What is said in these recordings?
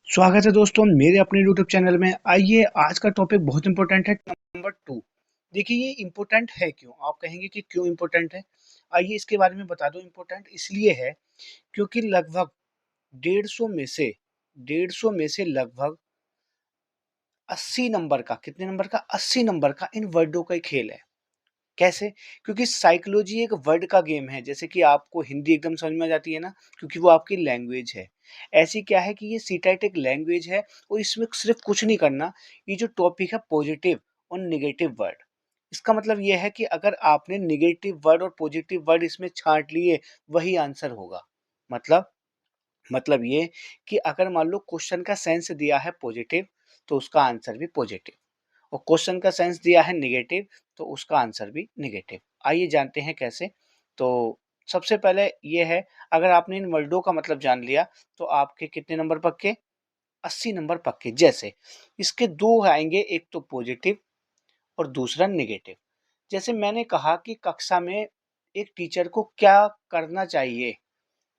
स्वागत है दोस्तों मेरे अपने YouTube चैनल में। आइए, आज का टॉपिक बहुत इंपॉर्टेंट है, नंबर 2। देखिए, ये इंपॉर्टेंट है क्यों? आप कहेंगे कि क्यों इंपॉर्टेंट है? आइए इसके बारे में बता दूं। इंपॉर्टेंट इसलिए है क्योंकि लगभग 150 में से लगभग 80 नंबर का, कितने नंबर का, 80 नंबर का इन वर्डों का ही खेल है। कैसे? क्योंकि साइकोलॉजी एक वर्ड का गेम है। जैसे कि आपको हिंदी एकदम समझ में आ जाती है ना, क्योंकि वो आपकी लैंग्वेज है। ऐसी क्या है कि ये सीटेट एक लैंग्वेज है और इसमें सिर्फ कुछ नहीं करना। ये जो टॉपिक है पॉजिटिव और नेगेटिव वर्ड, इसका मतलब ये है कि अगर आपने नेगेटिव वर्ड और पॉजिटिव वर्ड इसमें छांट लिए, वही आंसर होगा। मतलब मतलब ये कि अगर मान लो क्वेश्चन का सेंस दिया है पॉजिटिव, तो उसका आंसर भी पॉजिटिव, और क्वेश्चन का सेंस दिया है नेगेटिव, तो उसका आंसर भी नेगेटिव। आइए जानते हैं कैसे। तो सबसे पहले ये है, अगर आपने इन वर्डों का मतलब जान लिया, तो आपके कितने नंबर पक्के? 80 नंबर पक्के। जैसे इसके दो आएंगे, एक तो पॉजिटिव और दूसरा नेगेटिव। जैसे मैंने कहा कि कक्षा में एक टीचर को क्या करना चाहिए,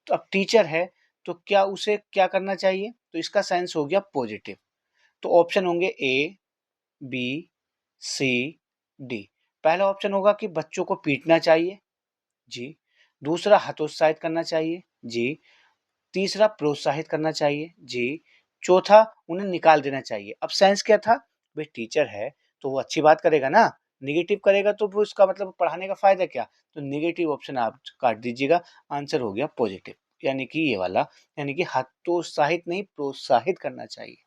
तो अब टीचर है तो क्या उसे क्या करना चाहिए, तो इसका सेंस हो गया पॉजिटिव। तो ऑप्शन होंगे ए, बी, सी, डी। पहला ऑप्शन होगा कि बच्चों को पीटना चाहिए, जी। दूसरा, हतोत्साहित करना चाहिए, जी। तीसरा, प्रोत्साहित करना चाहिए, जी। चौथा, उन्हें निकाल देना चाहिए। अब सेंस क्या था? भाई टीचर है तो वो अच्छी बात करेगा ना, निगेटिव करेगा तो वो उसका मतलब पढ़ाने का फायदा क्या? तो निगेटिव ऑप्शन आप काट दीजिएगा। आंसर हो गया पॉजिटिव, यानी कि ये वाला, यानी कि हतोत्साहित नहीं, प्रोत्साहित करना चाहिए।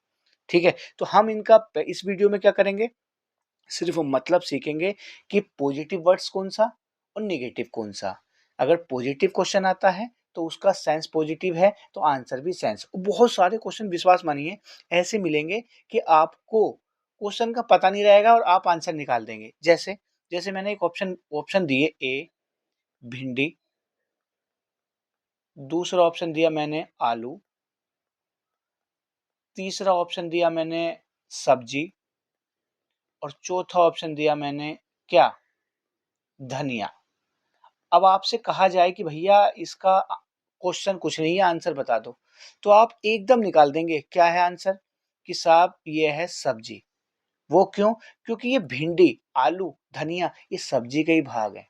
ठीक है, तो हम इनका इस वीडियो में क्या करेंगे, सिर्फ मतलब सीखेंगे कि पॉजिटिव वर्ड्स कौन सा और नेगेटिव कौन सा। अगर पॉजिटिव क्वेश्चन आता है तो उसका सेंस पॉजिटिव है, तो आंसर भी सेंस। बहुत सारे क्वेश्चन, विश्वास मानिए, ऐसे मिलेंगे कि आपको क्वेश्चन का पता नहीं रहेगा और आप आंसर निकाल देंगे। जैसे जैसे मैंने एक ऑप्शन ऑप्शन दिए, ए भिंडी, दूसरा ऑप्शन दिया मैंने आलू, तीसरा ऑप्शन दिया मैंने सब्जी, और चौथा ऑप्शन दिया मैंने क्या? धनिया। अब आपसे कहा जाए कि भैया इसका क्वेश्चन कुछ नहीं है, आंसर बता दो, तो आप एकदम निकाल देंगे क्या है आंसर, कि साहब ये है सब्जी। वो क्यों? क्योंकि ये भिंडी, आलू, धनिया, ये सब्जी के ही भाग है।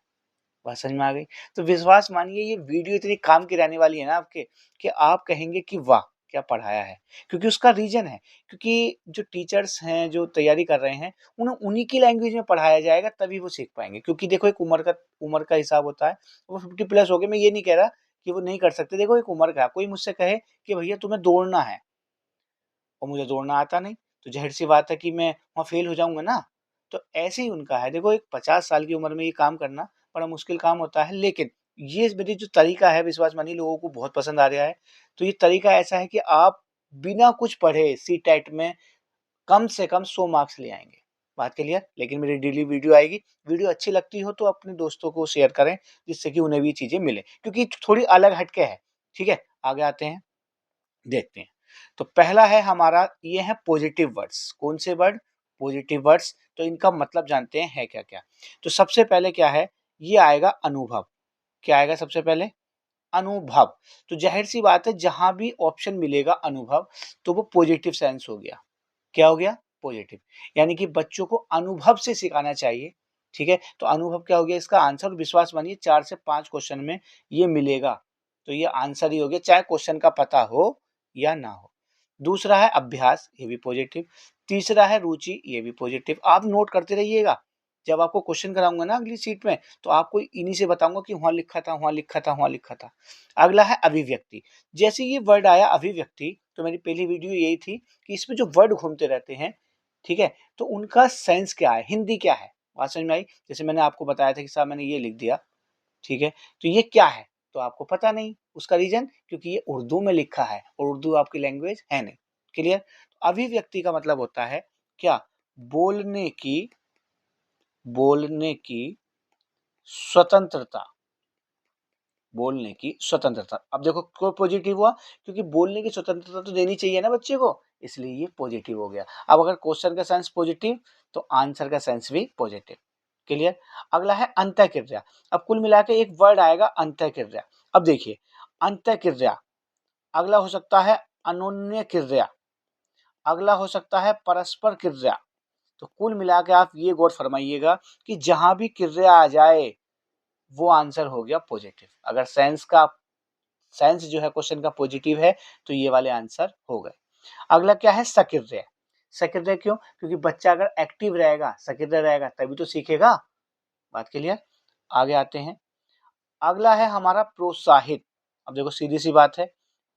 बात समझ में आ गई? तो विश्वास मानिए, ये वीडियो इतनी काम की रहने वाली है ना आपके, कि आप कहेंगे कि वाह क्या पढ़ाया है। क्योंकि उसका रीजन है, क्योंकि जो टीचर्स हैं जो तैयारी कर रहे हैं, उन्हें उन्हीं की लैंग्वेज में पढ़ाया जाएगा, तभी वो सीख पाएंगे। क्योंकि देखो, एक उम्र का हिसाब होता है। वो 50 प्लस हो गए, मैं ये नहीं कह रहा कि वो नहीं कर सकते। देखो, एक उम्र का, कोई मुझसे कहे कि भैया तुम्हें दौड़ना है और मुझे दौड़ना आता नहीं, तो ज़ाहिर सी बात है कि मैं वहाँ फेल हो जाऊँगा ना। तो ऐसे ही उनका है। देखो, एक 50 साल की उम्र में ये काम करना बड़ा मुश्किल काम होता है, लेकिन ये मेरी जो तरीका है, विश्वास मानिए लोगों को बहुत पसंद आ रहा है। तो ये तरीका ऐसा है कि आप बिना कुछ पढ़े सीटेट में कम से कम 100 मार्क्स ले आएँगे। बात क्लियर? लेकिन मेरी डेली वीडियो आएगी। वीडियो अच्छी लगती हो तो अपने दोस्तों को शेयर करें, जिससे कि उन्हें भी चीज़ें मिलें, क्योंकि थोड़ी अलग हट के है। ठीक है? आगे आते हैं, देखते हैं। तो पहला है हमारा, ये है पॉजिटिव वर्ड्स। कौन से वर्ड? Positive words. तो इनका मतलब जानते हैं है क्या क्या। तो सबसे पहले क्या है, ये आएगा अनुभव। क्या आएगा सबसे पहले? अनुभव। तो जाहिर सी बात है, जहां भी ऑप्शन मिलेगा अनुभव, तो वो पॉजिटिव सेंस हो गया। क्या हो गया? पॉजिटिव। यानी कि बच्चों को अनुभव से सिखाना चाहिए। ठीक है, तो अनुभव क्या हो गया इसका आंसर? विश्वास मानिए 4 से 5 क्वेश्चन में ये मिलेगा, तो ये आंसर ही हो गया, चाहे क्वेश्चन का पता हो या ना हो। दूसरा है अभ्यास, ये भी पॉजिटिव। तीसरा है रुचि, ये भी पॉजिटिव। आप नोट करते रहिएगा, जब आपको क्वेश्चन कराऊंगा ना अगली सीट में, तो आपको इन्हीं से बताऊंगा कि वहां लिखा था, वहां लिखा था, वहां लिखा था। अगला है अभिव्यक्ति। जैसे ये वर्ड आया अभिव्यक्ति, तो मेरी पहली वीडियो यही थी कि इसमें जो वर्ड घूमते रहते हैं, ठीक है, तो उनका सेंस क्या है, हिंदी क्या है। बात समझ में आई? जैसे मैंने आपको बताया था कि साहब मैंने ये लिख दिया, ठीक है, तो ये क्या है, तो आपको पता नहीं। उसका रीजन, क्योंकि ये उर्दू में लिखा है और उर्दू आपकी लैंग्वेज है नहीं। क्लियर? अभिव्यक्ति का मतलब होता है क्या? बोलने की बोलने की स्वतंत्रता। बोलने की स्वतंत्रता। अब देखो, क्यों पॉजिटिव हुआ? क्योंकि बोलने की स्वतंत्रता तो देनी चाहिए ना बच्चे को, इसलिए ये पॉजिटिव हो गया। अब अगर क्वेश्चन का सेंस पॉजिटिव, तो आंसर का सेंस भी पॉजिटिव। क्लियर? अगला है अंतःक्रिया। अब कुल मिला के एक वर्ड आएगा अंतःक्रिया। अब देखिए, अंतःक्रिया, अगला हो सकता है अनोन्य क्रिया, अगला हो सकता है परस्पर क्रिया। तो कुल मिला के आप ये गौर फरमाइएगा कि जहां भी क्रिया आ जाए वो आंसर हो गया पॉजिटिव। अगर सेंस जो है क्वेश्चन का पॉजिटिव है तो ये वाले आंसर हो गए। अगला क्या है सक्रिय। सक्रिय क्यों? क्योंकि बच्चा अगर एक्टिव रहेगा, सक्रिय रहेगा तभी तो सीखेगा। बात क्लियर? आगे आते हैं। अगला है हमारा प्रोत्साहित। अब देखो सीधी सी बात है,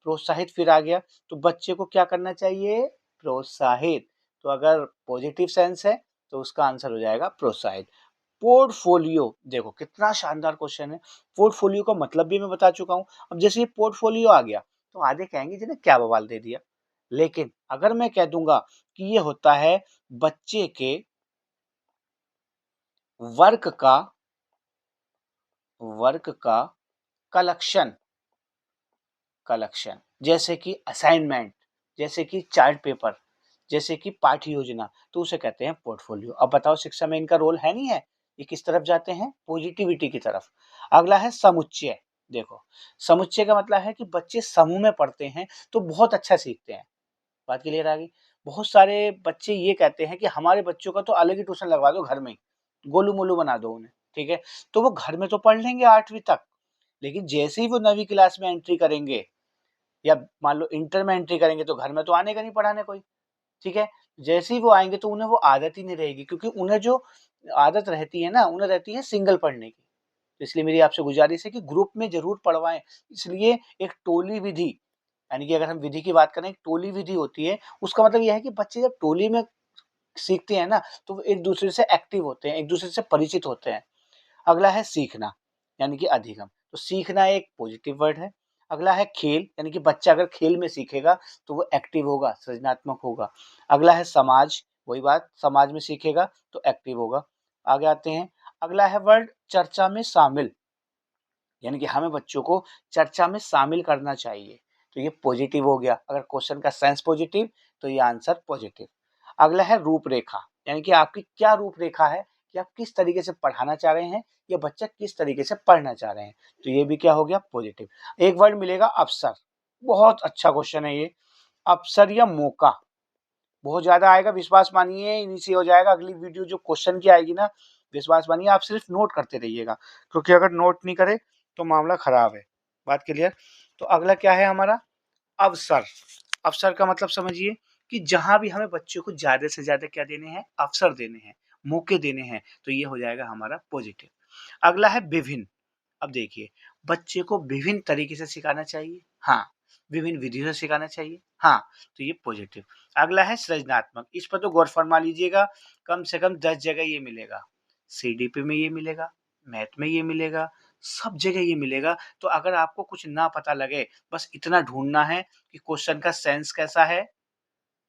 प्रोत्साहित फिर आ गया तो बच्चे को क्या करना चाहिए? प्रोत्साहित। तो अगर पॉजिटिव सेंस है तो उसका आंसर हो जाएगा प्रोत्साहित। पोर्टफोलियो, देखो कितना शानदार क्वेश्चन है। पोर्टफोलियो का मतलब भी मैं बता चुका हूं। अब जैसे ये पोर्टफोलियो आ गया तो आधे कहेंगे जिन्हें क्या बवाल दे दिया, लेकिन अगर मैं कह दूंगा कि ये होता है बच्चे के वर्क का कलेक्शन, जैसे कि असाइनमेंट, जैसे कि चार्ट पेपर, जैसे कि पाठ्य योजना, तो उसे कहते हैं पोर्टफोलियो। अब बताओ शिक्षा में इनका रोल है नहीं है? ये किस तरफ जाते हैं? पॉजिटिविटी की तरफ। अगला है समुच्चय। देखो समुच्चय का मतलब है कि बच्चे समूह में पढ़ते हैं तो बहुत अच्छा सीखते हैं। बात क्लियर आ गई? बहुत सारे बच्चे ये कहते हैं कि हमारे बच्चों का तो अलग ही ट्यूशन लगवा दो घर में ही, गोलू मोलू बना दो उन्हें, ठीक है? तो वो घर में तो पढ़ लेंगे 8वीं तक, लेकिन जैसे ही वो 9वीं क्लास में एंट्री करेंगे या मान लो इंटर में एंट्री करेंगे तो घर में तो आने का नहीं पढ़ाने कोई, ठीक है? जैसे ही वो आएंगे तो उन्हें वो आदत ही नहीं रहेगी, क्योंकि उन्हें जो आदत रहती है ना, उन्हें रहती है सिंगल पढ़ने की। तो इसलिए मेरी आपसे गुजारिश है कि ग्रुप में जरूर पढ़वाएं। इसलिए एक टोली विधि, यानी कि अगर हम विधि की बात करें, एक टोली विधि होती है, उसका मतलब यह है कि बच्चे जब टोली में सीखते हैं ना तो वो एक दूसरे से एक्टिव होते हैं, एक दूसरे से परिचित होते हैं। अगला है सीखना, यानी कि अधिगम। तो सीखना एक पॉजिटिव वर्ड है। अगला है खेल, यानी कि बच्चा अगर खेल में सीखेगा तो वो एक्टिव होगा, सृजनात्मक होगा। अगला है समाज, वही बात, समाज में सीखेगा तो एक्टिव होगा। आगे आते हैं। अगला है वर्ड चर्चा में शामिल, यानी कि हमें बच्चों को चर्चा में शामिल करना चाहिए। तो ये पॉजिटिव हो गया। अगर क्वेश्चन का सेंस पॉजिटिव तो ये आंसर पॉजिटिव। अगला है रूपरेखा, यानी कि आपकी क्या रूपरेखा है कि आप किस तरीके से पढ़ाना चाह रहे हैं या बच्चा किस तरीके से पढ़ना चाह रहे हैं। तो ये भी क्या हो गया? पॉजिटिव। एक वर्ड मिलेगा अवसर। बहुत अच्छा क्वेश्चन है ये। अवसर या मौका बहुत ज्यादा आएगा, विश्वास मानिए इन्हीं से हो जाएगा। अगली वीडियो जो क्वेश्चन की आएगी ना, विश्वास मानिए आप सिर्फ नोट करते रहिएगा, क्योंकि अगर नोट नहीं करे तो मामला खराब है। बात क्लियर? तो अगला क्या है हमारा? अवसर। अवसर का मतलब समझिए कि जहां भी हमें बच्चों को ज्यादा से ज्यादा क्या देने हैं? अवसर देने हैं, मौके देने हैं, तो ये हो जाएगा हमारा पॉजिटिव। अगला है विभिन्न। अब देखिए बच्चे को विभिन्न तरीके से सिखाना चाहिए, हाँ। विभिन्न विधियों से सिखाना चाहिए, हाँ। तो ये पॉजिटिव। अगला है सृजनात्मक। इस पर तो गौर फरमा लीजिएगा, कम से कम 10 जगह ये मिलेगा। सीडीपी में ये मिलेगा, मैथ में ये मिलेगा, सब जगह ये मिलेगा। तो अगर आपको कुछ ना पता लगे, बस इतना ढूंढना है कि क्वेश्चन का सेंस कैसा है।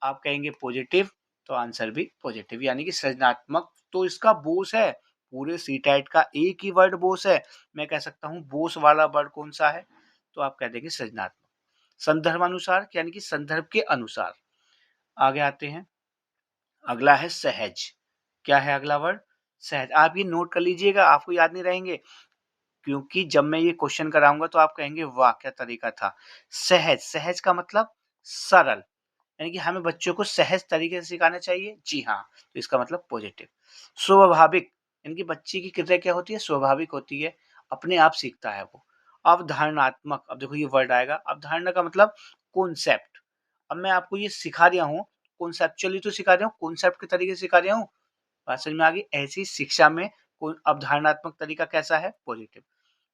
आप कहेंगे पॉजिटिव तो आंसर भी पॉजिटिव, यानी कि सृजनात्मक। तो इसका बोस है, पूरे सी टेट का एक ही वर्ड बोस है। मैं कह सकता हूँ बोस वाला वर्ड कौन सा है? तो आप कह देंगे सृजनात्मक। संदर्भानुसार, यानी कि संदर्भ के अनुसार। आगे आते हैं। अगला है सहज। क्या है अगला वर्ड? सहज। आप ये नोट कर लीजिएगा, आपको याद नहीं रहेंगे, क्योंकि जब मैं ये क्वेश्चन कराऊंगा तो आप कहेंगे वाह क्या तरीका था। सहज, सहज का मतलब सरल, यानी कि हमें बच्चों को सहज तरीके से सिखाना चाहिए, जी हाँ। तो इसका मतलब पॉजिटिव। स्वाभाविक, यानी कि बच्चे की क्रिया क्या होती है? स्वाभाविक होती है, अपने आप सीखता है वो। अवधारणात्मक, अब देखो ये वर्ड आएगा। अवधारणा का मतलब कॉन्सेप्ट। अब मैं आपको ये सिखा रहा हूँ, कॉन्सेप्चुअली तो सिखा रहा हूँ, कॉन्सेप्ट के तरीके से सिखा रहा हूँ। बात समझ में आ गई? ऐसी शिक्षा में अवधारणात्मक तरीका कैसा है? पॉजिटिव।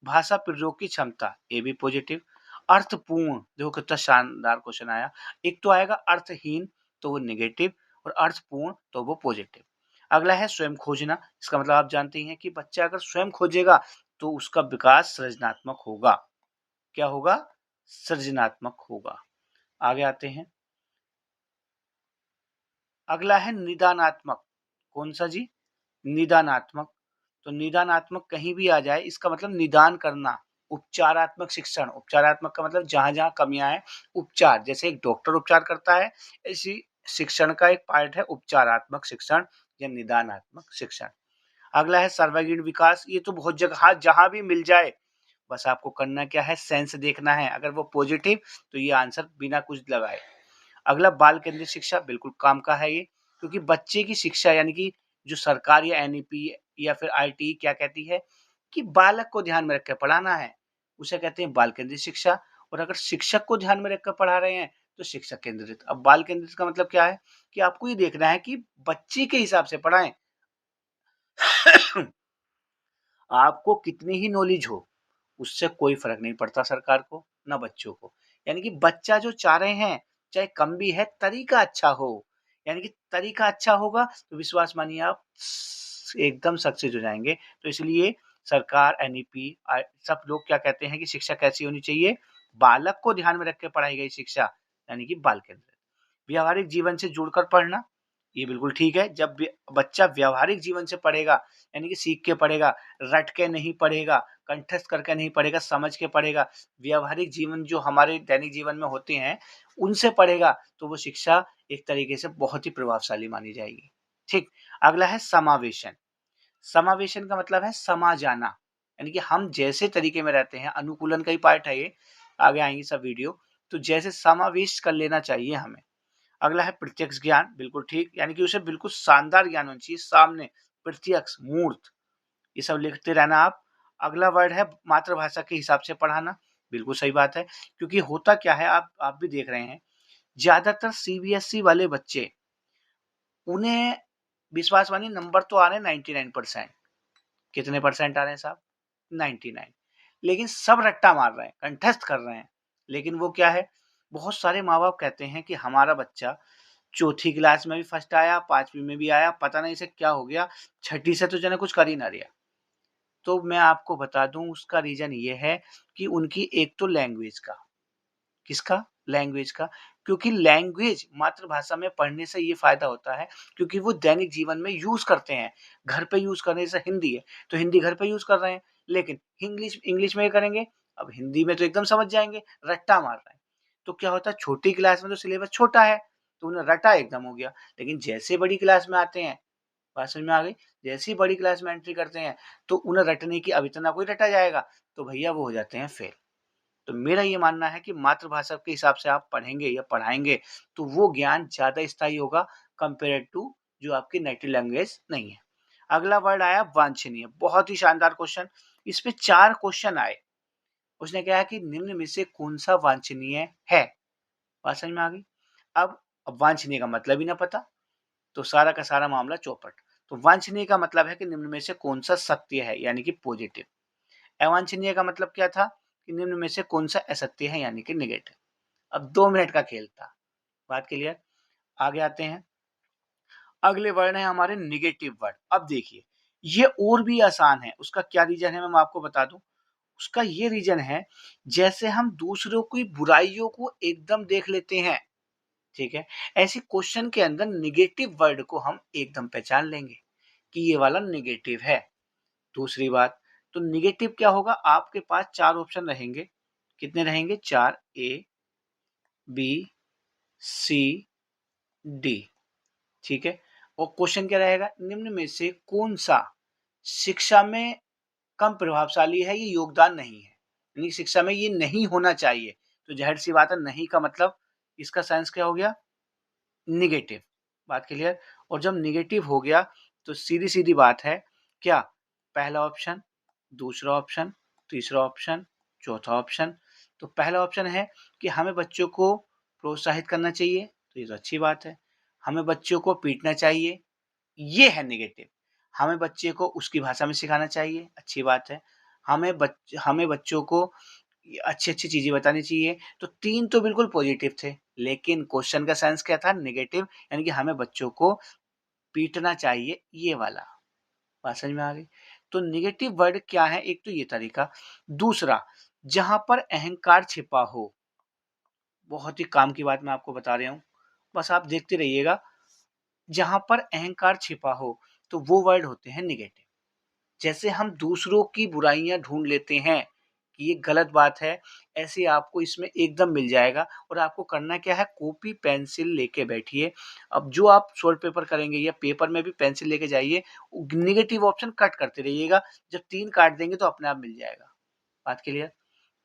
भाषा प्रयोग की क्षमता, ये भी पॉजिटिव। अर्थपूर्ण, देखो कितना शानदार क्वेश्चन आया। एक तो आएगा अर्थहीन तो वो नेगेटिव, और अर्थपूर्ण तो वो पॉजिटिव। अगला है स्वयं खोजना। इसका मतलब आप जानते हैं कि बच्चा अगर स्वयं खोजेगा तो उसका विकास सृजनात्मक होगा। क्या होगा? सृजनात्मक होगा। आगे आते हैं। अगला है निदानात्मक। कौन सा जी? निदानात्मक। तो निदानात्मक कहीं भी आ जाए, इसका मतलब निदान करना। उपचारात्मक शिक्षण, उपचारात्मक का मतलब जहां जहां कमियां हैं, उपचार, जैसे एक डॉक्टर उपचार करता है, ऐसी शिक्षण का एक पार्ट है उपचारात्मक शिक्षण या निदानात्मक शिक्षण। अगला है सर्वांगीण विकास। ये तो बहुत जगह जहां भी मिल जाए, बस आपको करना क्या है? सेंस देखना है। अगर वो पॉजिटिव तो ये आंसर बिना कुछ लगाए। अगला बाल केंद्रित शिक्षा बिल्कुल काम का है ये, क्योंकि बच्चे की शिक्षा यानी कि जो सरकार या एनईपी या फिर आईटी क्या कहती है कि बालक को ध्यान में रख के पढ़ाना है, उसे कहते हैं बाल केंद्रित शिक्षा। और अगर शिक्षक को ध्यान में रखकर पढ़ा रहे हैं तो शिक्षक केंद्रित। अब बाल केंद्रित का मतलब क्या है कि आपको ये देखना है कि बच्चे के हिसाब से पढ़ाएं। आपको कितनी ही नॉलेज हो, उससे कोई फ़र्क नहीं पड़ता सरकार को, ना बच्चों को। यानी कि बच्चा जो चाह रहे हैं, चाहे कम भी है, तरीका अच्छा हो। यानी कि तरीका अच्छा होगा तो विश्वास मानिए आप एकदम सक्सेस हो जाएँगे। तो इसलिए सरकार, एनईपी सब लोग क्या कहते हैं कि शिक्षा कैसी होनी चाहिए? बालक को ध्यान में रख के पढ़ाई गई शिक्षा, यानी कि बाल केंद्रित। व्यावहारिक जीवन से जुड़कर पढ़ना, ये बिल्कुल ठीक है। जब बच्चा व्यावहारिक जीवन से पढ़ेगा, यानी कि सीख के पढ़ेगा, रट के नहीं पढ़ेगा, कंठस्थ करके नहीं पढ़ेगा, समझ के पढ़ेगा, व्यावहारिक जीवन जो हमारे दैनिक जीवन में होते हैं, उनसे पढ़ेगा, तो वो शिक्षा एक तरीके से बहुत ही प्रभावशाली मानी जाएगी। ठीक, अगला है समावेशन। समावेशन का मतलब है समा जाना, यानी कि हम जैसे तरीके में रहते हैं, अनुकूलन का ही पार्ट है ये, आगे आएँगी सब वीडियो, तो जैसे समावेश कर लेना चाहिए हमें। अगला है प्रत्यक्ष ज्ञान, बिल्कुल ठीक, यानी कि उसे बिल्कुल शानदार ज्ञान होना चाहिए, सामने, प्रत्यक्ष, मूर्त, ये सब लिखते रहना आप। अगला वर्ड है मातृभाषा के हिसाब से पढ़ाना, बिल्कुल सही बात है, क्योंकि होता क्या है आप भी देख रहे हैं, ज़्यादातर सीबीएसई वाले बच्चे, उन्हें विश्वास मानिए नंबर तो आ रहे हैं 99%। कितने परसेंट आ रहे हैं साहब? 99। लेकिन सब रट्टा मार रहे हैं, कंठस्थ कर रहे हैं। लेकिन वो क्या है, बहुत सारे माँ-बाप कहते हैं कि हमारा बच्चा चौथी क्लास में भी फर्स्ट आया, 5वीं में भी आया, पता नहीं इसे क्या हो गया, छठी से तो जाने कुछ कर ही ना रिया। तो मैं आपको बता दूँ उसका रीज़न ये है कि उनकी एक तो लैंग्वेज का, किसका? लैंग्वेज का, क्योंकि लैंग्वेज मातृभाषा में पढ़ने से ये फ़ायदा होता है क्योंकि वो दैनिक जीवन में यूज़ करते हैं। घर पे यूज़ करने से हिंदी है, तो हिंदी घर पे यूज़ कर रहे हैं, लेकिन इंग्लिश इंग्लिश में करेंगे, अब हिंदी में तो एकदम समझ जाएँगे, रट्टा मार रहे हैं। तो क्या होता है छोटी क्लास में तो सिलेबस छोटा है, तो उन्हें रटा एकदम हो गया, लेकिन जैसे बड़ी क्लास में आते हैं, बात समझ में आ गई? जैसे ही बड़ी क्लास में एंट्री करते हैं, तो उन्हें रटने की अब इतना कोई रटा जाएगा, तो भैया वो हो जाते हैं फेल। तो मेरा ये मानना है कि मातृभाषा के हिसाब से आप पढ़ेंगे या पढ़ाएँगे, तो वो ज्ञान ज़्यादा स्थायी होगा कंपेयर्ड टू जो आपकी नेटिव लैंग्वेज नहीं है। अगला वर्ड आया वांछनीय, बहुत ही शानदार क्वेश्चन। इस पे 4 क्वेश्चन आए। उसने कहा कि निम्न में से कौन-सा वांछनीय है? बात समझ में आ गई? अब वांछनीय का मतलब ही ना पता, तो सारा का सारा मामला चौपट। तो वांछनीय का मतलब है कि निम्न में से कौन-सा सत्य है, यानी कि पॉजिटिव। अवांछनीय का मतलब क्या था कि निम्न में से कौन सा असत्य है यानी कि नेगेटिव। अब 2 मिनट का खेल था, बात क्लियर। आगे आते हैं, अगले वर्ड है हमारे नेगेटिव वर्ड। अब देखिए ये और भी आसान है, उसका क्या रीजन है मैं आपको बता दूं। उसका ये रीजन है, जैसे हम दूसरों की बुराइयों को एकदम देख लेते हैं, ठीक है, ऐसे क्वेश्चन के अंदर नेगेटिव वर्ड को हम एकदम पहचान लेंगे कि ये वाला नेगेटिव है। दूसरी बात, तो नेगेटिव क्या होगा, आपके पास 4 ऑप्शन रहेंगे। कितने रहेंगे? 4, ए, बी, सी, डी, ठीक है। और क्वेश्चन क्या रहेगा, निम्न में से कौन सा शिक्षा में कम प्रभावशाली है, ये योगदान नहीं है, यानी शिक्षा में ये नहीं होना चाहिए। तो जाहिर सी बात है, नहीं का मतलब इसका साइंस क्या हो गया, निगेटिव। बात क्लियर। और जब निगेटिव हो गया तो सीधी सीधी बात है, क्या पहला ऑप्शन, दूसरा ऑप्शन, तीसरा ऑप्शन, चौथा ऑप्शन। तो पहला ऑप्शन है कि हमें बच्चों को प्रोत्साहित करना चाहिए, तो ये तो अच्छी बात है। हमें बच्चों को पीटना चाहिए, ये है नेगेटिव। हमें बच्चे को उसकी भाषा में सिखाना चाहिए, अच्छी बात है। हमें बच्चों को अच्छी-अच्छी चीज़ें बतानी चाहिए। तो 3 तो बिल्कुल पॉजिटिव थे, लेकिन क्वेश्चन का सेंस क्या था, नेगेटिव, यानी कि हमें बच्चों को पीटना चाहिए, ये वाला। बात समझ में आ गई? तो नेगेटिव वर्ड क्या है, एक तो ये तरीका। दूसरा, जहाँ पर अहंकार छिपा हो, बहुत ही काम की बात मैं आपको बता रहा हूँ, बस आप देखते रहिएगा। जहाँ पर अहंकार छिपा हो, तो वो वर्ड होते हैं नेगेटिव। जैसे हम दूसरों की बुराइयाँ ढूँढ लेते हैं कि ये गलत बात है, ऐसे आपको इसमें एकदम मिल जाएगा। और आपको करना क्या है, कॉपी पेंसिल लेके बैठिए। अब जो आप सॉल्व पेपर करेंगे या पेपर में भी पेंसिल लेके जाइए, नेगेटिव ऑप्शन कट करते रहिएगा। जब 3 काट देंगे तो अपने आप मिल जाएगा। बात क्लियर?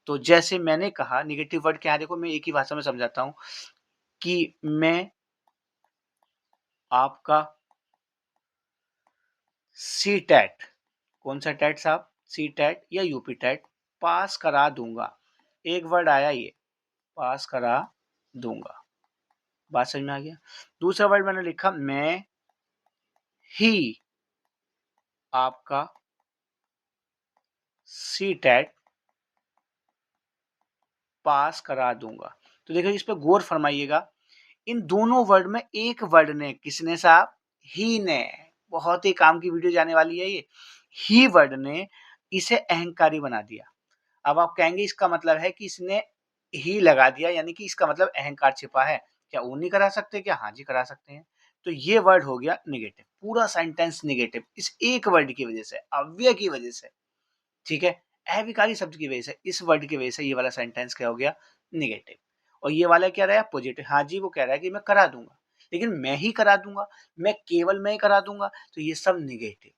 तो जैसे मैंने कहा नेगेटिव वर्ड क्या है, देखो मैं एक ही भाषा में समझाता हूँ। कि मैं आपका सी टैट, कौन सा टैट साहब, सी टैट या यूपी टैट पास करा दूंगा। एक वर्ड आया ये, पास करा दूंगा। बात समझ में आ गया। दूसरा वर्ड मैंने लिखा, मैं ही आपका सी टैट पास करा दूंगा। तो देखो इस पे गौर फरमाइएगा, इन दोनों वर्ड में एक वर्ड ने, किसने साहब, ही ने, बहुत ही काम की वीडियो जाने वाली है ये, ही वर्ड ने इसे अहंकारी बना दिया। अब आप कहेंगे इसका मतलब है कि इसने ही लगा दिया, यानी कि इसका मतलब अहंकार छिपा है, क्या वो नहीं करा सकते क्या? हाँ जी करा सकते हैं। तो ये वर्ड हो गया निगेटिव, पूरा सेंटेंस निगेटिव, इस एक वर्ड की वजह से, अव्यय की वजह से, ठीक है, अविकारी शब्द की वजह से, इस वर्ड की वजह से ये वाला सेंटेंस क्या हो गया, निगेटिव। और ये वाला क्या रहा, पॉजिटिव। हाँ जी वो कह रहा है कि मैं करा दूंगा, लेकिन मैं ही करा दूंगा, मैं केवल मैं ही करा दूंगा, तो ये सब निगेटिव।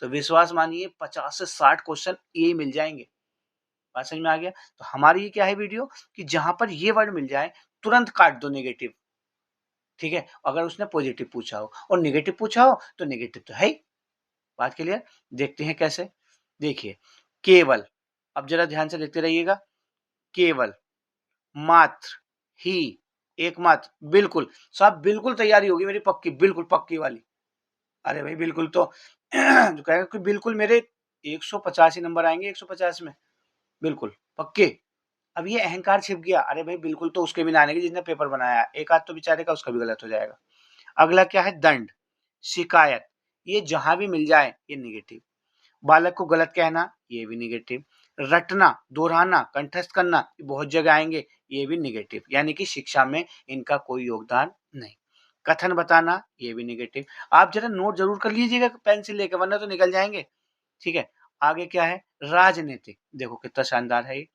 तो विश्वास मानिए 50 से 60 क्वेश्चन यही मिल जाएंगे। बात समझ में आ गया। तो हमारी ये क्या है वीडियो, कि जहां पर ये वर्ड मिल जाए तुरंत काट दो नेगेटिव, ठीक है। अगर उसने पॉजिटिव पूछा हो और नेगेटिव पूछा हो तो नेगेटिव तो है ही। बात क्लियर। देखते हैं कैसे। देखिए, केवल, अब जरा ध्यान से देखते रहिएगा, केवल, मात्र, ही, एकमात्र, बिल्कुल। साहब बिल्कुल तैयारी होगी मेरी पक्की, बिल्कुल पक्की वाली। अरे भाई बिल्कुल तो जो कहेगा कि बिल्कुल मेरे 185 नंबर आएंगे 150 में, बिल्कुल पक्के। अब ये अहंकार छिप गया, अरे भाई बिल्कुल तो उसके भी ना आने के जिसने पेपर बनाया, एक आध तो बेचारे का उसका भी गलत हो जाएगा। अगला क्या है, दंड, शिकायत, ये जहां भी मिल जाए ये निगेटिव। बालक को गलत कहना, ये भी निगेटिव। रटना, दोहराना, कंठस्थ करना, बहुत जगह आएंगे, ये भी निगेटिव, यानी कि शिक्षा में इनका कोई योगदान नहीं। कथन बताना, ये भी निगेटिव। आप जरा नोट जरूर कर लीजिएगा पेंसिल लेकर, वरना तो निकल जाएंगे, ठीक है। आगे क्या है, राजनीतिक, देखो कितना शानदार है ये,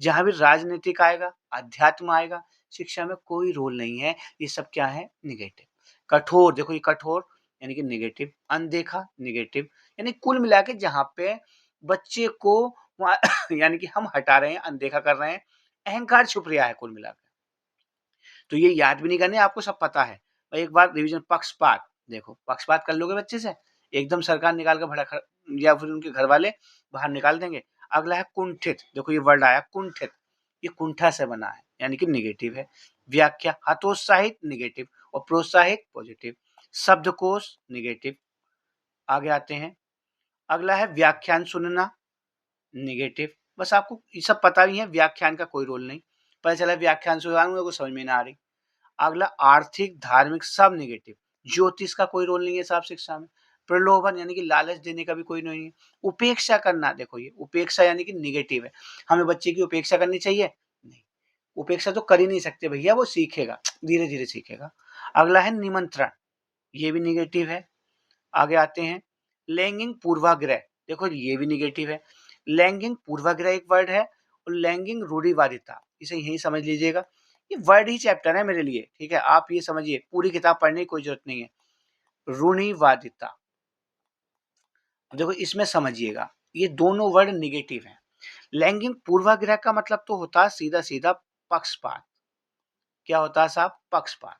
जहां भी राजनीतिक आएगा, अध्यात्म आएगा, शिक्षा में कोई रोल नहीं है, ये सब क्या है, निगेटिव। कठोर, देखो ये कठोर यानी कि निगेटिव। अनदेखा, निगेटिव। यानी कुल मिला के जहां पे बच्चे को यानी कि हम हटा रहे हैं, अनदेखा कर रहे हैं, अहंकार छुप रहा है कुल मिलाकर, तो ये याद भी नहीं करने, आपको सब पता है। और एक बार रिवीजन, पक्षपात, देखो पक्षपात कर लोगे बच्चे से, एकदम सरकार निकाल कर भड़ा या फिर उनके घर वाले बाहर निकाल देंगे। अगला है कुंठित, देखो ये वर्ड आया कुंठित, ये कुंठा से बना है, यानी कि निगेटिव है। व्याख्या, हतोत्साहित, निगेटिव, और प्रोत्साहित, पॉजिटिव। शब्दकोश, निगेटिव। आगे आते हैं, अगला है व्याख्यान सुनना, निगेटिव। बस आपको ये सब पता ही है, व्याख्यान का कोई रोल नहीं, पता चला व्याख्यान सुनाऊंगा कुछ समझ में ना आ रही। अगला आर्थिक, धार्मिक, सब निगेटिव। ज्योतिष का कोई रोल नहीं है साहब शिक्षा में। प्रलोभन यानी कि लालच देने का भी कोई नहीं है। उपेक्षा करना, देखो ये उपेक्षा यानी कि निगेटिव है, हमें बच्चे की उपेक्षा करनी चाहिए, नहीं, उपेक्षा तो कर ही नहीं सकते भैया, वो सीखेगा, धीरे धीरे सीखेगा। अगला है निमंत्रण, ये भी निगेटिव है। आगे आते हैं, लैंगिक पूर्वाग्रह, देखो ये भी निगेटिव है। लैंगिक पूर्वाग्रह एक वर्ड है, और लैंगिक रूढ़िवादिता, इसे यही समझ लीजिएगा, ये वर्ड ही चैप्टर है मेरे लिए, ठीक है। आप ये समझिए, पूरी किताब पढ़ने की कोई जरूरत नहीं है। रूढ़िवादिता, देखो इसमें समझिएगा, ये दोनों वर्ड निगेटिव हैं। लैंगिक पूर्वाग्रह का मतलब तो होता है सीधा सीधा पक्षपात। क्या होता है साहब, पक्षपात।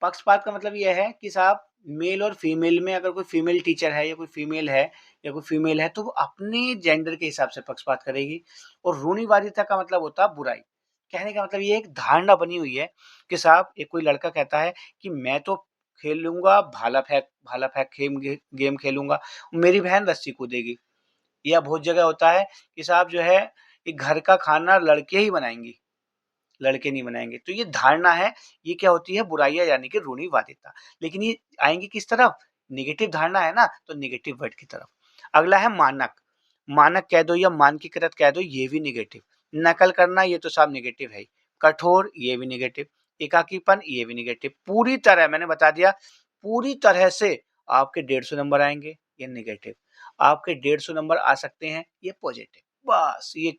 पक्षपात का मतलब यह है कि साहब मेल और फीमेल में, अगर कोई फीमेल टीचर है या कोई फीमेल है या कोई फीमेल है, तो वो अपने जेंडर के हिसाब से पक्षपात करेगी। और रूढ़िवादिता का मतलब होता है बुराई। कहने का मतलब ये एक धारणा बनी हुई है कि साहब एक कोई लड़का कहता है कि मैं तो खेल लूंगा, भाला फेंक गेम खेलूंगा, मेरी बहन रस्सी कूदेगी। या बहुत जगह होता है कि साहब जो है कि घर का खाना लड़के ही बनाएंगी, लड़के नहीं बनाएंगे। तो ये धारणा है, ये क्या होती है, बुराइयां यानी कि रूढ़िवादिता। लेकिन ये आएंगी किस तरफ, निगेटिव धारणा है ना, तो निगेटिव वर्ड की तरफ। अगला है मानक, मानक कह दो या मानकीकृत कह दो, ये भी निगेटिव। नकल करना, ये तो सब निगेटिव है। कठोर, ये भी निगेटिव। एकाकीपन, ये भी निगेटिव। पूरी तरह मैंने बता दिया, पूरी तरह से आपके 150 नंबर आएंगे, ये निगेटिव। आपके 150 नंबर आ सकते हैं, ये पॉजिटिव। बस ये,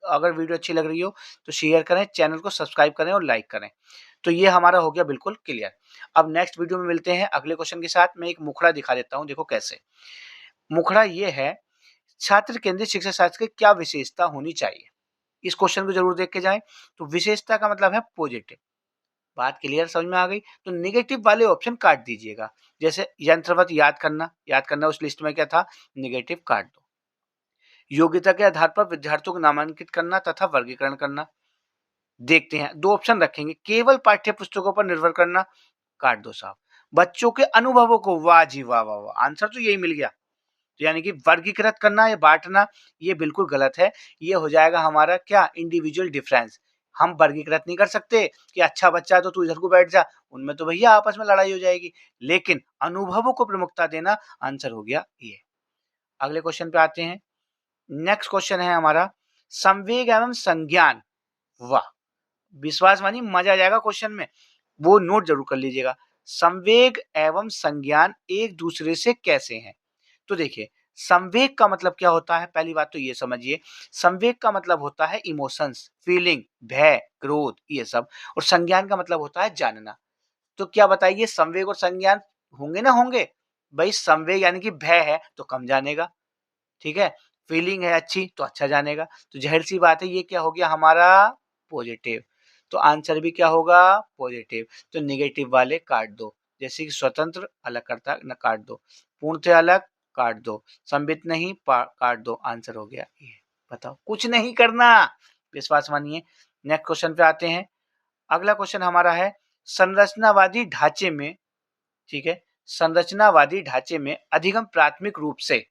अगर वीडियो अच्छी लग रही हो तो शेयर करें, चैनल को सब्सक्राइब करें और लाइक करें। तो ये हमारा हो गया बिल्कुल क्लियर। अब नेक्स्ट वीडियो में मिलते हैं अगले क्वेश्चन के साथ। मैं एक मुखड़ा दिखा देता हूं, देखो कैसे। मुखड़ा ये है, छात्र केंद्रित शिक्षा शास्त्र की क्या विशेषता होनी चाहिए। इस क्वेश्चन को जरूर देख के जाएं। तो विशेषता का मतलब है पॉजिटिव, बात क्लियर समझ में आ गई? तो नेगेटिव वाले ऑप्शन काट दीजिएगा। जैसे यंत्रवत याद करना उस लिस्ट में क्या था? नेगेटिव काट दो। योग्यता के आधार पर विद्यार्थियों को नामांकित करना तथा वर्गीकरण करना। देखते हैं, 2 ऑप्शन रखेंगे। केवल पाठ्य पुस्तकों पर निर्भर करना, काट दो साहब। बच्चों के अनुभवों को, वाह जी वाह, वाह, वाह! आंसर तो यही मिल गया। तो यानी कि वर्गीकृत करना या बाँटना, ये बिल्कुल गलत है। ये हो जाएगा हमारा क्या? Individual difference. हम वर्गीकृत नहीं कर सकते कि अच्छा बच्चा है तो तू इधर को बैठ जा, उनमें तो भैया आपस में लड़ाई हो जाएगी। लेकिन अनुभवों को प्रमुखता देना, आंसर हो गया ये। अगले क्वेश्चन पे आते हैं। नेक्स्ट क्वेश्चन है हमारा संवेग एवं संज्ञान। वाह! विश्वास मानिए मजा आ जाएगा क्वेश्चन में। वो नोट जरूर कर लीजिएगा। संवेग एवं संज्ञान एक दूसरे से कैसे हैं? तो देखिए, संवेग का मतलब क्या होता है? पहली बात तो ये समझिए, संवेग का मतलब होता है इमोशंस, फीलिंग, भय, क्रोध, ये सब। और संज्ञान का मतलब होता है जानना। तो क्या बताइए, संवेग और संज्ञान होंगे ना होंगे? भाई संवेग यानी कि भय है तो कम जानेगा, ठीक है? फीलिंग है अच्छी तो अच्छा जानेगा। तो ज़ाहिर सी बात है ये क्या हो गया हमारा? पॉजिटिव। तो आंसर भी क्या होगा? पॉजिटिव। तो नेगेटिव वाले काट दो। जैसे कि स्वतंत्र अलग करता न काट दो, पूर्णतः अलग काट दो, संबित नहीं काट दो। आंसर हो गया ये। बताओ, कुछ नहीं करना, विश्वास मानिए। नेक्स्ट क्वेश्चन पे आते हैं। अगला क्वेश्चन हमारा है संरचनावादी ढांचे में, ठीक है? संरचनावादी ढांचे में अधिगम प्राथमिक रूप से।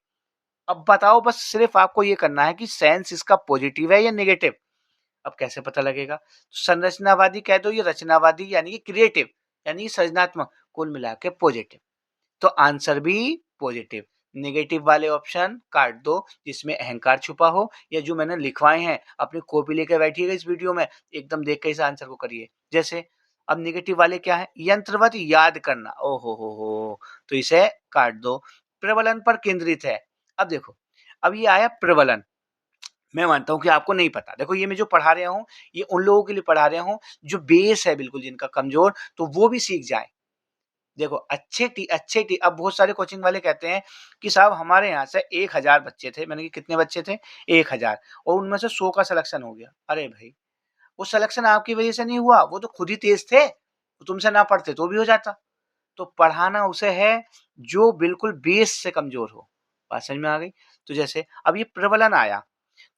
अब बताओ, बस सिर्फ आपको ये करना है कि सेंस इसका पॉजिटिव है या नेगेटिव। अब कैसे पता लगेगा? तो संरचनावादी कह दो, ये रचनावादी यानी कि क्रिएटिव, यानी कि सृजनात्मक, कुल मिला के पॉजिटिव। तो आंसर भी पॉजिटिव। नेगेटिव वाले ऑप्शन काट दो जिसमें अहंकार छुपा हो, या जो मैंने लिखवाए हैं अपनी कॉपी लेकर बैठिएगा इस वीडियो में, एकदम देख के इस आंसर को करिए। जैसे अब नेगेटिव वाले क्या है? यंत्रवत याद करना, ओ हो, तो इसे काट दो। प्रबलन पर केंद्रित है। अब देखो, अब ये आया प्रबलन। मैं मानता हूँ कि आपको नहीं पता। देखो, ये मैं जो पढ़ा रहा हूँ, ये उन लोगों के लिए पढ़ा रहा हूँ जो बेस है बिल्कुल जिनका कमजोर, तो वो भी सीख जाए। देखो, अच्छे टी अब बहुत सारे कोचिंग वाले कहते हैं कि साहब हमारे यहाँ से 1000 बच्चे थे। मैंने कहा कितने बच्चे थे? 1000, और उनमें से 100 का सिलेक्शन हो गया। अरे भाई, वो सिलेक्शन आपकी वजह से नहीं हुआ, वो तो खुद ही तेज थे। वो तुमसे ना पढ़ते तो भी हो जाता। तो पढ़ाना उसे है जो बिल्कुल बेस से कमजोर हो। बात समझ में आ गई? तो जैसे अब ये प्रबलन आया,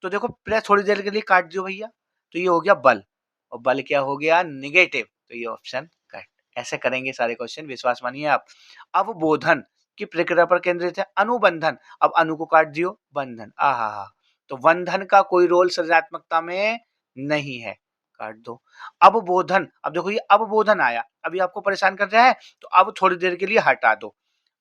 तो देखो प्रेस थोड़ी देर के लिए काट दियो भैया, तो ये हो गया बल, और बल क्या हो गया? निगेटिव। तो ये ऑप्शन कट। ऐसे करेंगे सारे क्वेश्चन, विश्वास मानिए आप। अवबोधन की प्रक्रिया पर केंद्रित है। अनुबंधन, अब अनु को काट दियो, बंधन, आहा, तो बंधन का कोई रोल सृजनात्मकता में नहीं है, काट दो। अवबोधन, अब देखो ये अवबोधन आया, अभी आपको परेशान कर रहा है, तो अब थोड़ी देर के लिए हटा दो।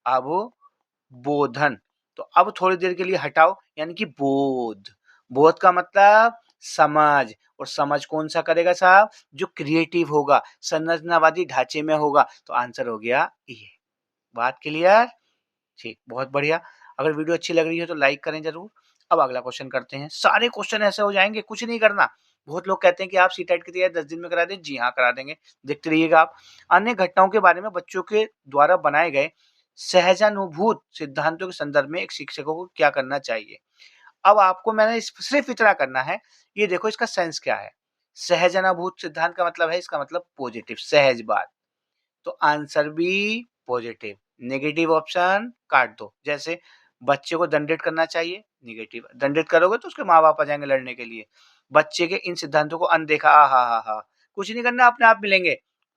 अवबोधन, तो अब थोड़ी देर के लिए हटाओ, यानी कि बोध। बोध का मतलब समझ, और समझ कौन सा करेगा साहब? जो क्रिएटिव होगा, संरचनावादी ढांचे में होगा। तो आंसर हो गया ये। बात क्लियर? ठीक, बहुत बढ़िया। अगर वीडियो अच्छी लग रही है तो लाइक करें जरूर। अब अगला क्वेश्चन करते हैं। सारे क्वेश्चन ऐसे हो जाएंगे, कुछ नहीं करना। बहुत लोग कहते हैं कि आप सीटेट की तैयारी 10 दिन में करा दें। जी हाँ, करा देंगे, देखते रहिएगा आप। अन्य घटनाओं के बारे में बच्चों के द्वारा बनाए गए सहजानुभूत सिद्धांतों के संदर्भ में एक शिक्षकों को क्या करना चाहिए? अब आपको मैंने सिर्फ इतना करना है, ये देखो इसका सेंस क्या है। सहजानुभूत सिद्धांत का मतलब है, इसका मतलब पॉजिटिव, सहज बात। तो आंसर भी पॉजिटिव। नेगेटिव ऑप्शन काट दो। जैसे बच्चे को दंडित करना चाहिए, नेगेटिव। दंडित करोगे तो उसके माँ बाप आ जाएंगे लड़ने के लिए। बच्चे के इन सिद्धांतों को अनदेखा, हा, कुछ नहीं करना, अपने आप मिलेंगे,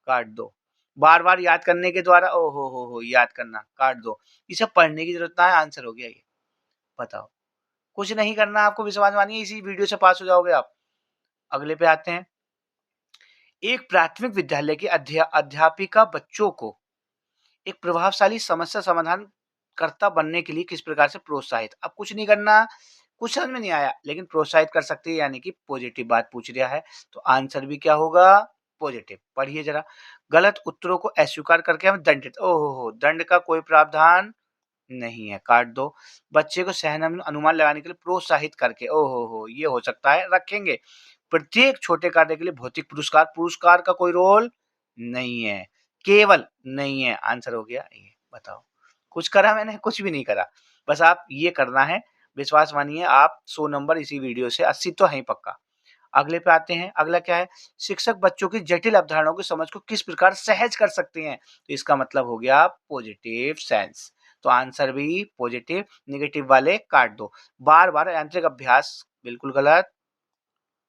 काट दो। बार बार याद करने के द्वारा, ओ हो याद करना, काट दो। इसे पढ़ने की जरूरत ना है, आंसर हो गया ये। बताओ, कुछ नहीं करना आपको, विश्वास मानिए इसी वीडियो से पास हो जाओगे आप। अगले पे आते हैं। एक प्राथमिक विद्यालय की अध्यापिका बच्चों को एक प्रभावशाली समस्या समाधान कर्ता बनने के लिए किस प्रकार से प्रोत्साहित? अब कुछ नहीं करना, कुछ समझ में नहीं आया, लेकिन प्रोत्साहित कर सकती है, यानी कि पॉजिटिव बात पूछ रहा है। तो आंसर भी क्या होगा? पॉजिटिव। पढ़िए जरा। गलत उत्तरों को अस्वीकार करके हम दंडित, ओहो हो, दंड का कोई प्रावधान नहीं है, काट दो। बच्चे को सहन अनुमान लगाने के लिए प्रोत्साहित करके, ओहो हो, ये हो सकता है, रखेंगे। प्रत्येक छोटे कार्य के लिए भौतिक पुरस्कार, पुरस्कार का कोई रोल नहीं है, केवल नहीं है। आंसर हो गया ये। बताओ, कुछ करा मैंने? कुछ भी नहीं करा। बस आप ये करना है, विश्वास मानिए आप 100 नंबर इसी वीडियो से, 80 तो है ही पक्का। अगले पे आते हैं, अगला क्या है, शिक्षक बच्चों की जटिल अवधारणाओं की समझ को किस प्रकार सहज कर सकते हैं, तो इसका मतलब हो गया पॉजिटिव सेंस। तो आंसर भी पॉजिटिव, नेगेटिव वाले काट दो। बार बार यांत्रिक अभ्यास बिल्कुल गलत,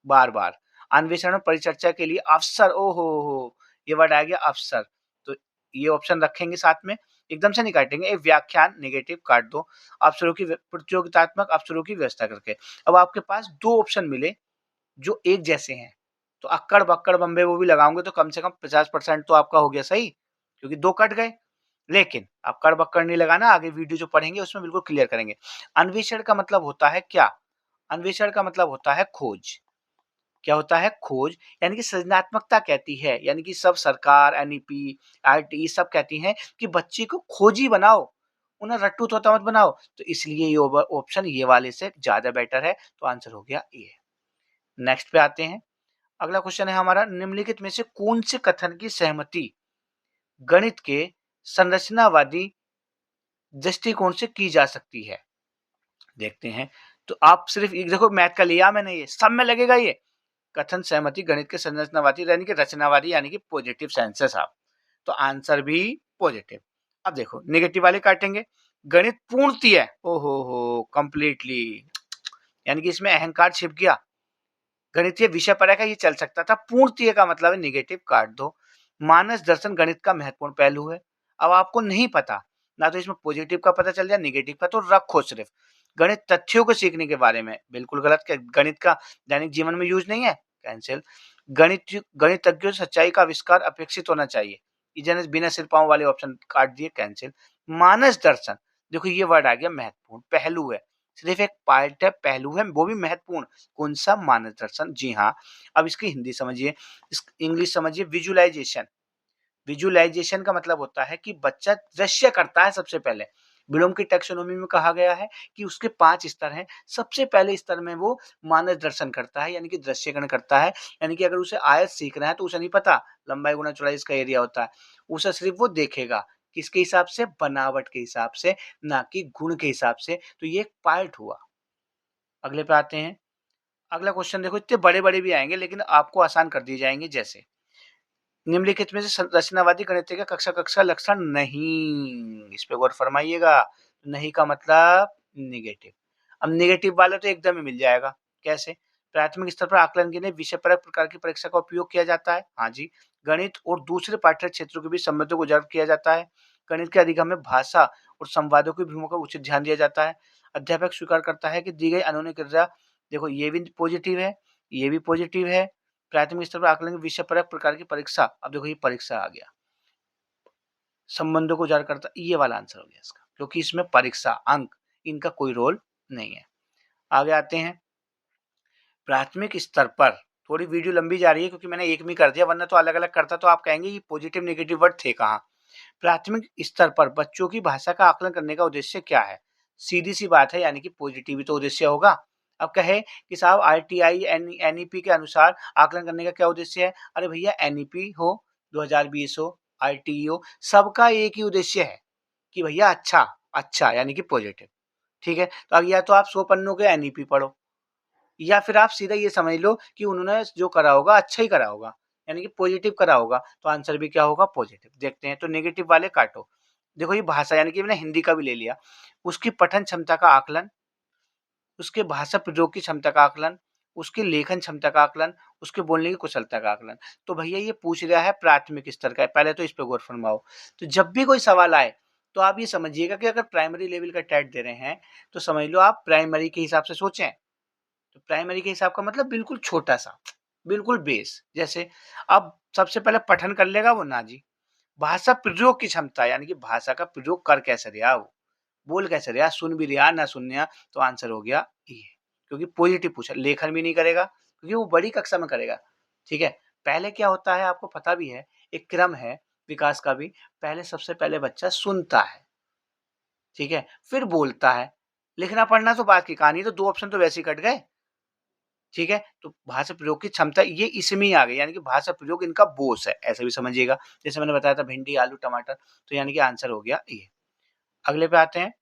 बार बार अन्वेषण और परिचर्चा के लिए अवसर, हो ये वर्ड आ गया अवसर, तो ये ऑप्शन रखेंगे साथ में, एकदम से नहीं काटेंगे। एक व्याख्यान नेगेटिव काट दो, अवसरों की प्रतियोगितात्मक अवसरों की व्यवस्था करके। अब आपके पास दो ऑप्शन मिले जो एक जैसे हैं, तो अक्कड़ बक्कड़ बम्बे वो भी लगाओगे तो कम से कम 50% तो आपका हो गया सही, क्योंकि दो कट गए। लेकिन अक्कड़ बक्कड़ नहीं लगाना, आगे वीडियो जो पढ़ेंगे उसमें बिल्कुल क्लियर करेंगे। अन्वेषण का मतलब होता है क्या, अन्वेषण का मतलब होता है खोज। क्या होता है, खोज, यानी कि सृजनात्मकता कहती है, यानी कि सब सरकार, एनईपी, आईटी सब कहती हैं कि बच्चे को खोजी बनाओ, उन्हें रट्टू तोता मत बनाओ, तो इसलिए ये ऑप्शन ये वाले से ज्यादा बेटर है, तो आंसर हो गया ए। नेक्स्ट पे आते हैं, अगला क्वेश्चन है हमारा, निम्नलिखित में से कौन से कथन की सहमति गणित के संरचनावादी दृष्टिकोण से की जा सकती है, देखते हैं। तो आप सिर्फ एक देखो, मैथ का लिया मैंने, ये सब में लगेगा ये कथन सहमति गणित के संरचनावादी यानी कि रचनावादी यानी कि पॉजिटिव सेंस है साहब, तो आंसर भी पॉजिटिव। अब देखो नेगेटिव वाले काटेंगे, गणित पूर्णतः, ओहो हो कंप्लीटली, यानी कि इसमें अहंकार छिप गया, गणितीय विषय पर है, ये चल सकता था, पूर्णतः का मतलब है निगेटिव काट दो। मानस दर्शन गणित का महत्वपूर्ण पहलू है, अब आपको नहीं पता ना, तो इसमें पॉजिटिव का पता चल जाए, निगेटिव का तो रखो सिर्फ। गणित तथ्यों को सीखने के बारे में, बिल्कुल गलत, क्या गणित का दैनिक जीवन में यूज नहीं है, कैंसिल। गणितज्ञों से सच्चाई का आविष्कार अपेक्षित होना चाहिए, इजन बिना सिर पांव वाले ऑप्शन काट दिए, कैंसिल। मानस दर्शन, देखो ये वर्ड आ गया महत्वपूर्ण, पहलू है, सिर्फ एक पार्ट है, पहलू है, वो भी महत्वपूर्ण, कौन सा, मानस दर्शन, जी हाँ। अब इसकी हिंदी समझिए, इंग्लिश समझिए, विजुअलाइजेशन। विजुअलाइजेशन का मतलब होता है कि बच्चा दृश्य करता है सबसे पहले। ब्लूम की टैक्सोनॉमी में कहा गया है कि उसके 5 स्तर हैं, सबसे पहले स्तर में वो मानस दर्शन करता है, यानी कि दृश्यकरण करता है, यानी कि अगर उसे आयत सीखना है तो उसे नहीं पता लंबाई गुना चौड़ाई इसका एरिया होता है, उसे सिर्फ वो देखेगा, किसके हिसाब से, बनावट के हिसाब से, ना कि गुण के हिसाब से, तो ये एक पार्ट हुआ। अगले पे आते हैं, अगला क्वेश्चन देखो, इतने बड़े बड़े भी आएंगे लेकिन आपको आसान कर दिए जाएंगे, जैसे निम्नलिखित में से संरचनावादी गणित का कक्षा कक्षा लक्षण नहीं, इस पे गौर फरमाइएगा, नहीं का मतलब निगेटिव। अब निगेटिव वाला तो एकदम ही मिल जाएगा, कैसे, प्राथमिक स्तर पर आकलन के लिए विषय परक प्रकार की परीक्षा का उपयोग किया जाता है, हाँ जी। गणित और दूसरे पाठ्य क्षेत्रों के बीच संबंधों को उजागर किया जाता है, गणित के अधिगम में भाषा और संवादों की भूमिका का उचित ध्यान दिया जाता है, अध्यापक स्वीकार करता है कि दी गई अनूनी क्रिया, देखो ये भी पॉजिटिव है, ये भी पॉजिटिव है, प्राथमिक स्तर पर आकलन की विषय परक प्रकार की परीक्षा, अब देखो ये परीक्षा आ गया, संबंधों को उजागर करता, ये वाला आंसर हो गया इसका, क्योंकि इसमें परीक्षा अंक इनका कोई रोल नहीं है। आगे आते हैं, प्राथमिक स्तर पर, थोड़ी वीडियो लंबी जा रही है क्योंकि मैंने एक में कर दिया, वरना तो अलग अलग करता तो आप कहेंगे ये पॉजिटिव नेगेटिव वर्ड थे कहाँ। प्राथमिक स्तर पर बच्चों की भाषा का आकलन करने का उद्देश्य क्या है, सीधी सी बात है, यानी कि पॉजिटिव तो उद्देश्य होगा। अब कहे कि साहब आरटीआई एनईपी के अनुसार आकलन करने का क्या उद्देश्य है, अरे भैया एनईपी हो, 2020 हो, आरटीई हो, सबका एक ही उद्देश्य है कि भैया अच्छा, अच्छा यानी कि पॉजिटिव, ठीक है। तो अब या तो आप 100 पन्नों के एनईपी पढ़ो, या फिर आप सीधा ये समझ लो कि उन्होंने जो करा होगा अच्छा ही करा होगा, यानी कि पॉजिटिव करा होगा, तो आंसर भी क्या होगा, पॉजिटिव। देखते हैं, तो नेगेटिव वाले काटो। देखो ये भाषा, यानी कि मैंने हिंदी का भी ले लिया, उसकी पठन क्षमता का आकलन, उसके भाषा प्रयोग की क्षमता का आकलन, उसकी लेखन क्षमता का आकलन, उसके बोलने की कुशलता का आकलन। तो भैया ये पूछ रहा है प्राथमिक स्तर का, पहले तो इस पे गौर फरमाओ। तो जब भी कोई सवाल आए तो आप ये समझिएगा कि अगर प्राइमरी लेवल का टेट दे रहे हैं तो समझ लो आप प्राइमरी के हिसाब से सोचें, तो प्राइमरी के हिसाब का मतलब बिल्कुल छोटा सा, बिल्कुल बेस, जैसे अब सबसे पहले पठन कर लेगा वो, ना जी। भाषा प्रयोग की क्षमता, यानी कि भाषा का प्रयोग कर कैसे रहा वो, बोल कैसे रहा, सुन भी रहा ना सुन रहा, तो आंसर हो गया ये, क्योंकि पॉजिटिव पूछा, लेखन भी नहीं करेगा क्योंकि वो बड़ी कक्षा में करेगा, ठीक है। पहले क्या होता है आपको पता भी है, एक क्रम है विकास का भी, पहले सबसे पहले बच्चा सुनता है, ठीक है, फिर बोलता है, लिखना पढ़ना तो बात की कहानी, तो 2 ऑप्शन तो वैसे ही कट गए, ठीक है। तो भाषा प्रयोग की क्षमता ये इसमें ही आ गई, यानी कि भाषा प्रयोग इनका बोस है, ऐसे भी समझिएगा, जैसे मैंने बताया था भिंडी आलू टमाटर, तो यानी कि आंसर हो गया ये। अगले पे आते हैं,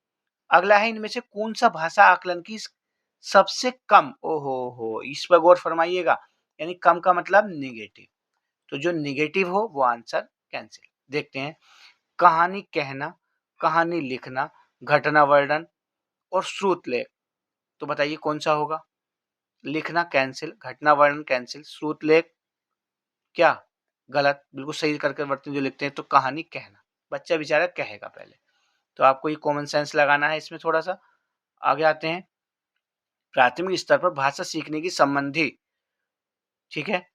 अगला है, इनमें से कौन सा भाषा आकलन की सबसे कम, ओहो हो, इस पर गौर फरमाइएगा, यानी कम का मतलब निगेटिव, तो जो निगेटिव हो वो आंसर कैंसिल। देखते हैं, कहानी कहना, कहानी लिखना, घटना वर्णन और श्रुतलेख, तो बताइए कौन सा होगा? लिखना कैंसिल, घटना वर्णन कैंसिल, श्रुतलेख क्या गलत, बिल्कुल सही करके वर्तन जो लिखते हैं, तो कहानी कहना, बच्चा बेचारा कहेगा पहले, तो आपको ये कॉमन सेंस लगाना है इसमें थोड़ा सा। आगे आते हैं, प्राथमिक स्तर पर भाषा सीखने की संबंधी, ठीक है,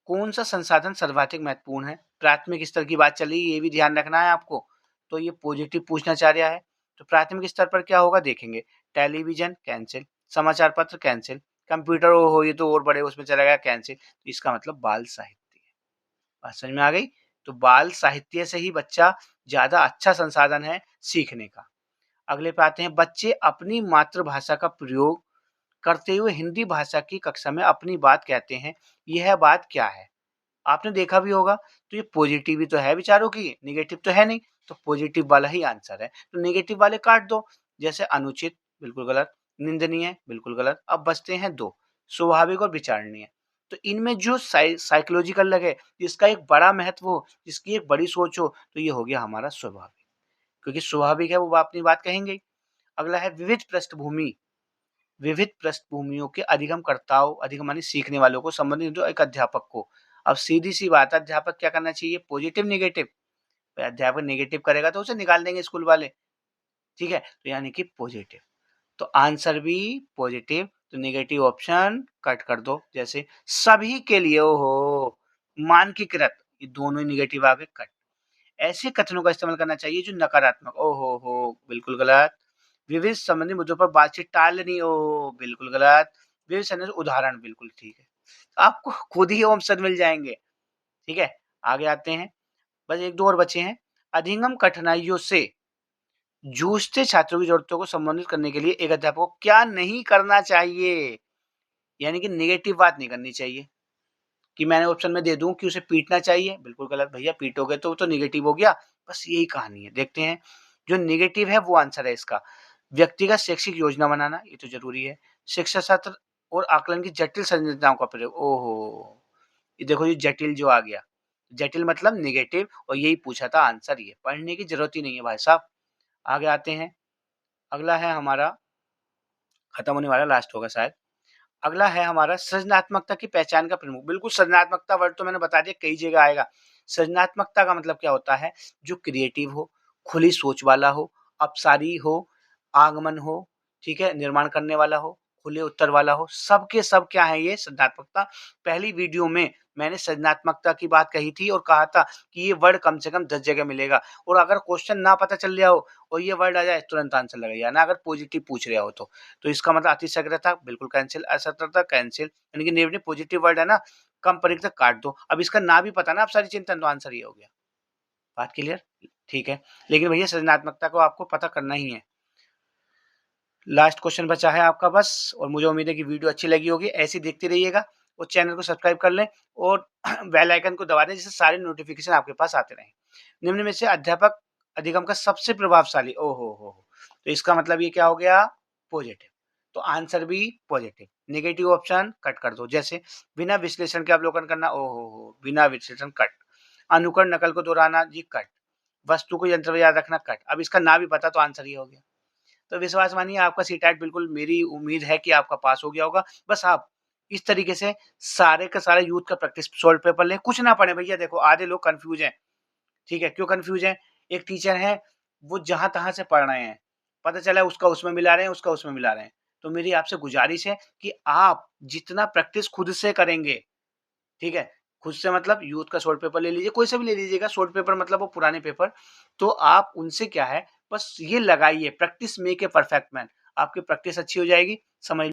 कौन सा संसाधन सर्वाधिक महत्वपूर्ण है? प्राथमिक स्तर की बात चली, ये भी ध्यान रखना है आपको, तो ये पॉजिटिव पूछना चाह रहा है, तो प्राथमिक स्तर पर क्या होगा देखेंगे, टेलीविजन कैंसिल, समाचार पत्र कैंसिल, कंप्यूटर हो ये तो और बड़े उसमें चला गया कैंसिल, तो इसका मतलब बाल साहित्य है। बात समझ में आ गई? तो बाल साहित्य से ही बच्चा ज्यादा अच्छा संसाधन है सीखने का। अगले पे आते हैं, बच्चे अपनी मातृभाषा का प्रयोग करते हुए हिंदी भाषा की कक्षा में अपनी बात कहते हैं, यह बात क्या है? आपने देखा भी होगा, तो ये पॉजिटिव ही तो है बेचारों की, नेगेटिव तो है नहीं, तो पॉजिटिव वाला ही आंसर है, तो नेगेटिव वाले काट दो, जैसे अनुचित बिल्कुल गलत, निंदनीय बिल्कुल गलत। अब बचते हैं दो, स्वाभाविक और विचारणीय, तो इनमें जो साइकोलॉजिकल लगे, जिसका एक बड़ा महत्व हो, जिसकी एक बड़ी सोच हो, तो ये हो गया हमारा स्वाभाविक, क्योंकि स्वाभाविक है वो अपनी बात कहेंगे। अगला है विविध पृष्ठभूमि, विविध पृष्ठभूमियों के अधिगमकर्ताओं, अधिगम माने सीखने वालों को संबंधित जो एक अध्यापक को। अब सीधी सी बात है, अध्यापक क्या करना चाहिए, पॉजिटिव नेगेटिव, अध्यापक नेगेटिव करेगा तो उसे निकाल देंगे स्कूल वाले, ठीक है, तो यानी कि पॉजिटिव, तो आंसर भी पॉजिटिव, तो नेगेटिव ऑप्शन कट कर दो, जैसे सभी के लिए, ओहो मानकीकृत, ये दोनों ही नेगेटिव आ गए, कट। ऐसे कथनों का इस्तेमाल करना चाहिए जो नकारात्मक, ओहो हो बिल्कुल गलत। विविध संबंधी मुद्दों पर बातचीत टालनी, ओहो बिल्कुल गलत। विविध संबंधी उदाहरण, बिल्कुल ठीक है, आपको खुद ही ऑप्शन मिल जाएंगे, ठीक है। आगे आते हैं, बस एक दो और बचे हैं, अधिगम कठिनाइयों से जूझते छात्रों की जरूरतों को संबोधित करने के लिए एक अध्यापक को क्या नहीं करना चाहिए? यानी कि नेगेटिव बात नहीं करनी चाहिए, कि मैंने ऑप्शन में दे दूं कि उसे पीटना चाहिए, बिल्कुल गलत भैया, पीटोगे तो वो तो नेगेटिव हो गया, बस यही कहानी है। देखते हैं, जो नेगेटिव है वो आंसर है इसका, व्यक्तिगत शैक्षिक योजना बनाना, ये तो जरूरी है, शिक्षा शास्त्र और आकलन की जटिल संरचनाओं का प्रयोग, ओहो ये देखो ये जटिल जो आ गया, जटिल मतलब नेगेटिव, और यही पूछा था आंसर, ये पढ़ने की जरूरत ही नहीं है भाई साहब। आगे आते हैं, अगला है हमारा, खत्म होने वाला, लास्ट होगा शायद। अगला है हमारा सृजनात्मकता की पहचान का प्रमुख, बिल्कुल सृजनात्मकता वर्ड तो मैंने बता दिया कई जगह आएगा। सृजनात्मकता का मतलब क्या होता है, जो क्रिएटिव हो, खुली सोच वाला हो, अपसारी हो, आगमन हो, ठीक है, निर्माण करने वाला हो, खुले उत्तर वाला हो, सबके सब क्या है ये सृजनात्मकता। पहली वीडियो में मैंने सृजनात्मकता की बात कही थी और कहा था कि ये वर्ड कम से कम 10 जगह मिलेगा, और अगर क्वेश्चन ना पता चल रहा हो और ये वर्ड आ जाए तुरंत आंसर लगाइए ना, अगर पॉजिटिव पूछ रहा हो तो इसका मतलब अतिशीघ्रता बिल्कुल कैंसिल, असतर्कता कैंसिल, यानी कि नेगेटिव पॉजिटिव वर्ड है ना, कम परिवर्तक काट दो। अब इसका ना भी पता ना आप सारी चिंतन, तो आंसर ये हो गया। बात क्लियर? ठीक है, लेकिन भैया सृजनात्मकता को आपको पता करना ही है। लास्ट क्वेश्चन बचा है आपका बस, और मुझे उम्मीद है कि वीडियो अच्छी लगी होगी, ऐसी देखते रहिएगा, और चैनल को सब्सक्राइब कर लें और बेल आइकन को दबा दें, जिससे सारे नोटिफिकेशन आपके पास आते रहें। निम्न में से अध्यापक अधिगम का सबसे प्रभावशाली, ओहो हो, तो इसका मतलब ये क्या हो गया, पॉजिटिव, तो आंसर भी पॉजिटिव, नेगेटिव ऑप्शन कट कर दो, जैसे बिना विश्लेषण के अवलोकन करना, ओहो हो बिना विश्लेषण कट, अनुकरण नकल को दोहराना जी कट, वस्तु को यंत्र में याद रखना कट। अब इसका ना भी पता तो आंसर ये हो गया। तो विश्वास मानिए आपका सीटेट बिल्कुल, मेरी उम्मीद है कि आपका पास हो गया होगा। बस आप इस तरीके से सारे का सारा यूथ का प्रैक्टिस सॉल्व पेपर लें, कुछ ना पढ़े भैया। देखो आधे लोग कंफ्यूज हैं, ठीक है, क्यों कंफ्यूज हैं, एक टीचर है वो जहां तहां से पढ़ रहे हैं, पता चला उसका उसमें मिला रहे हैं, उसका उसमें मिला रहे हैं। तो मेरी आपसे गुजारिश है कि आप जितना प्रैक्टिस खुद से करेंगे, ठीक है, खुद से मतलब यूथ का शॉर्ट पेपर ले लीजिए, कोई सा भी ले लीजिएगा, शॉर्ट पेपर मतलब वो पुराने पेपर, तो आप उनसे क्या है, बस ये लगाइए, practice make a perfect man, आपकी प्रैक्टिस अच्छी हो जाएगी, समझ